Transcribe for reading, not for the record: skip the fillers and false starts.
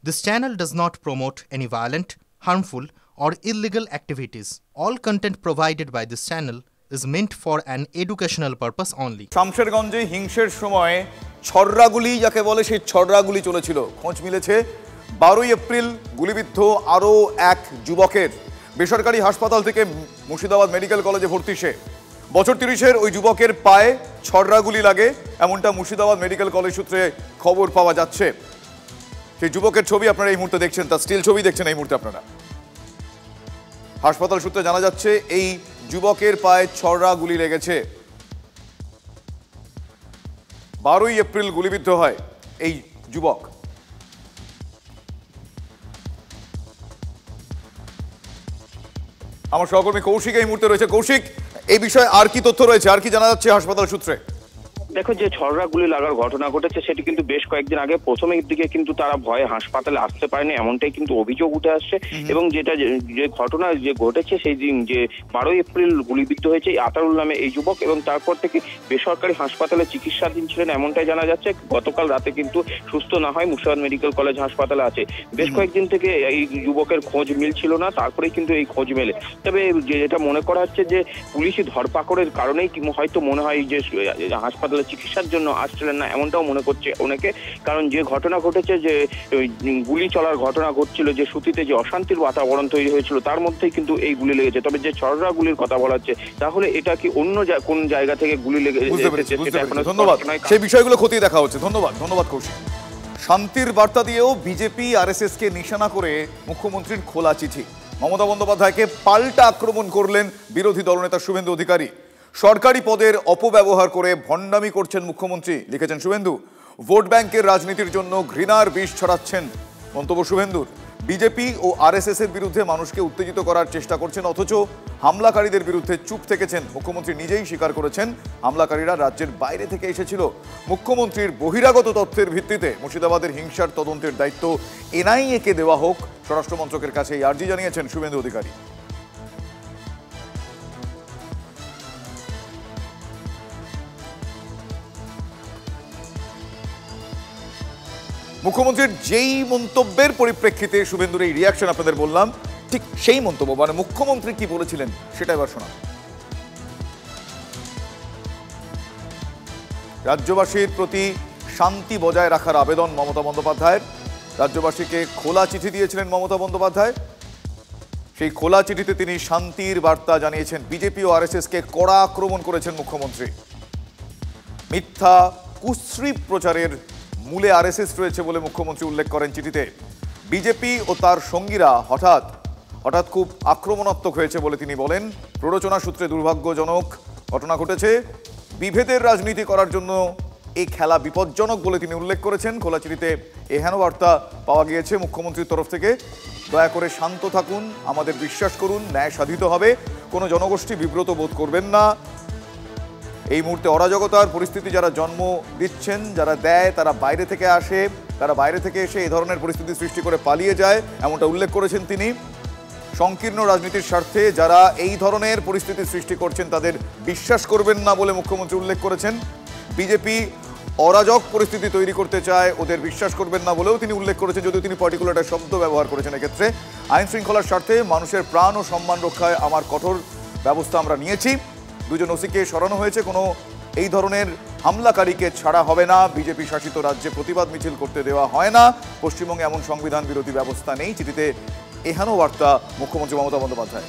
This channel does not promote any violent, harmful, or illegal activities. All content provided by this channel is meant for an educational purpose only. শামশেরগঞ্জে হিংসের সময় ছররাগুলি যাকে বলে সেই ছররাগুলি চলেছিল। খোঁজ মিলেছে 12 April গুলিবিদ্ধ আরও এক যুবকের। বেসরকারি হাসপাতাল থেকে মুর্শিদাবাদ মেডিকেল কলেজে ভর্তি সে। বছর 30-এর ওই যুবকের পায়ে ছররাগুলি লাগে এমনটা মুর্শিদাবাদ মেডিকেল কলেজ সূত্রে খবর পাওয়া যাচ্ছে। সেই যুবকের ছবি আপনারা এই মুহূর্তে দেখছেন, তার স্টিল ছবি দেখছেন এই মুহূর্তে আপনারা। হাসপাতাল সূত্রে জানা যাচ্ছে এই যুবকের পায়ে ছররা গুলি লেগেছে। 12 এপ্রিল গুলিবিদ্ধ হয় এই যুবক। আমার সহকর্মী কৌশিক এই মুহূর্তে রয়েছে। কৌশিক, এই বিষয়ে আর কি তথ্য রয়েছে, আর কি জানা যাচ্ছে হাসপাতাল সূত্রে? দেখো, যে ছররা গুলি লাগার ঘটনা ঘটেছে সেটি কিন্তু বেশ কয়েকদিন আগে। প্রথমের দিকে কিন্তু তারা ভয়ে হাসপাতালে আসতে পারেনি, এমনটাই কিন্তু অভিযোগ উঠে আসছে। এবং যেটা যে ঘটনা যে ঘটেছে সেই দিন যে 12 এপ্রিল গুলিবিদ্ধ হয়েছে আতারুল নামে এই যুবক, এবং তারপর থেকে বেসরকারি হাসপাতালে চিকিৎসাধীন ছিলেন এমনটাই জানা যাচ্ছে। গতকাল রাতে কিন্তু সুস্থ না হয় মুর্শিদাবাদ মেডিকেল কলেজ হাসপাতালে আছে। বেশ কয়েকদিন থেকে এই যুবকের খোঁজ মিলছিল না, তারপরেই কিন্তু এই খোঁজ মেলে। তবে যেটা মনে করা হচ্ছে যে পুলিশি ধরপাকড়ের কারণেই হয়তো মনে হয় যে হাসপাতালে চিকিৎসার জন্য আসছিলেন না, এমনটাও মনে করছে অনেকে। কারণ যে ঘটনা ঘটেছে, যে গুলি চলার ঘটনা ঘটছিল, যে সুতিতে যে অশান্তির বাতাবরণ তৈরি হয়েছিল তার মধ্যেই কিন্তু এই গুলি লেগেছে। তবে যে ছররা গুলির কথা বলা হচ্ছে, তাহলে এটা কি অন্য কোন জায়গা থেকে গুলি লেগেছে? ধন্যবাদ, সেই বিষয়গুলো খতিয়ে দেখা হচ্ছে। ধন্যবাদ কৌশিক। শান্তির বার্তা দিয়েও বিজেপি আরএসএস কে নিশানা করে মুখ্যমন্ত্রীর খোলা চিঠি। মমতা বন্দ্যোপাধ্যায়কে পাল্টা আক্রমণ করলেন বিরোধী দলনেতা শুভেন্দু অধিকারী। সরকারি পদের অপব্যবহার করে ভণ্ডামি করছেন মুখ্যমন্ত্রী, লিখেছেন শুভেন্দু। ভোট ব্যাংকের রাজনীতির জন্য ঘৃণার বিষ ছড়াচ্ছেন, মন্তব্য শুভেন্দুর। বিজেপি ও আরএসএস এর বিরুদ্ধে মানুষকে উত্তেজিত করার চেষ্টা করছেন, অথচ হামলাকারীদের বিরুদ্ধে চুপ থেকেছেন। মুখ্যমন্ত্রী নিজেই স্বীকার করেছেন হামলাকারীরা রাজ্যের বাইরে থেকে এসেছিল। মুখ্যমন্ত্রীর বহিরাগত তথ্যের ভিত্তিতে মুর্শিদাবাদের হিংসার তদন্তের দায়িত্ব এনআইএ কে দেওয়া হোক, স্বরাষ্ট্র মন্ত্রকের কাছে এই আর্জি জানিয়েছেন শুভেন্দু অধিকারী। মুখ্যমন্ত্রীর যেই মন্তব্যের পরিপ্রেক্ষিতে শুভেন্দুর এই রিয়াকশন আপনাদের বললাম, ঠিক সেই মন্তব্য, মানে মুখ্যমন্ত্রী কি বলেছিলেন সেটা এবার শোনা। রাজ্যবাসীর প্রতি শান্তি বজায় রাখার আবেদন মমতা বন্দ্যোপাধ্যায়ের। রাজ্যবাসীকে খোলা চিঠি দিয়েছিলেন মমতা বন্দ্যোপাধ্যায়। সেই খোলা চিঠিতে তিনি শান্তির বার্তা জানিয়েছেন। বিজেপি ও আরএসএস কে কড়া আক্রমণ করেছেন মুখ্যমন্ত্রী। মিথ্যা কুশ্রী প্রচারের মূলে আরএসএস রয়েছে বলে মুখ্যমন্ত্রী উল্লেখ করেন চিঠিতে। বিজেপি ও তার সঙ্গীরা হঠাৎ খুব আক্রমণাত্মক হয়েছে বলে তিনি বলেন। প্ররোচনা সূত্রে দুর্ভাগ্যজনক ঘটনা ঘটেছে। বিভেদের রাজনীতি করার জন্য এই খেলা বিপজ্জনক বলে তিনি উল্লেখ করেছেন। খোলা চিঠিতে এহেন বার্তা পাওয়া গিয়েছে মুখ্যমন্ত্রীর তরফ থেকে। দয়া করে শান্ত থাকুন, আমাদের বিশ্বাস করুন, ন্যায় সাধিত হবে, কোনো জনগোষ্ঠী বিব্রত বোধ করবেন না। এই মুহূর্তে অরাজকতার পরিস্থিতি যারা জন্ম দিচ্ছেন, যারা দেয়, তারা বাইরে থেকে আসে, তারা বাইরে থেকে এসে এই ধরনের পরিস্থিতি সৃষ্টি করে পালিয়ে যায়, এমনটা উল্লেখ করেছেন তিনি। সংকীর্ণ রাজনীতির স্বার্থে যারা এই ধরনের পরিস্থিতি সৃষ্টি করছেন তাদের বিশ্বাস করবেন না বলে মুখ্যমন্ত্রী উল্লেখ করেছেন। বিজেপি অরাজক পরিস্থিতি তৈরি করতে চায়, ওদের বিশ্বাস করবেন না বলেও তিনি উল্লেখ করেছেন, যদিও তিনি পার্টিকুলার একটা শব্দ ব্যবহার করেছেন এক্ষেত্রে। আইন শৃঙ্খলার স্বার্থে মানুষের প্রাণ ও সম্মান রক্ষায় আমার কঠোর ব্যবস্থা আমরা নিয়েছি। 2 জন ওসিকে সরানো হয়েছে, কোনো এই ধরনের হামলাকারীকে ছাড়া হবে না। বিজেপি শাসিত রাজ্যে প্রতিবাদ মিছিল করতে দেওয়া হয় না। পশ্চিমবঙ্গে এমন সংবিধান বিরোধী ব্যবস্থা নেই। চিঠিতে এহেন বার্তা মুখ্যমন্ত্রী মমতা বন্দ্যোপাধ্যায়।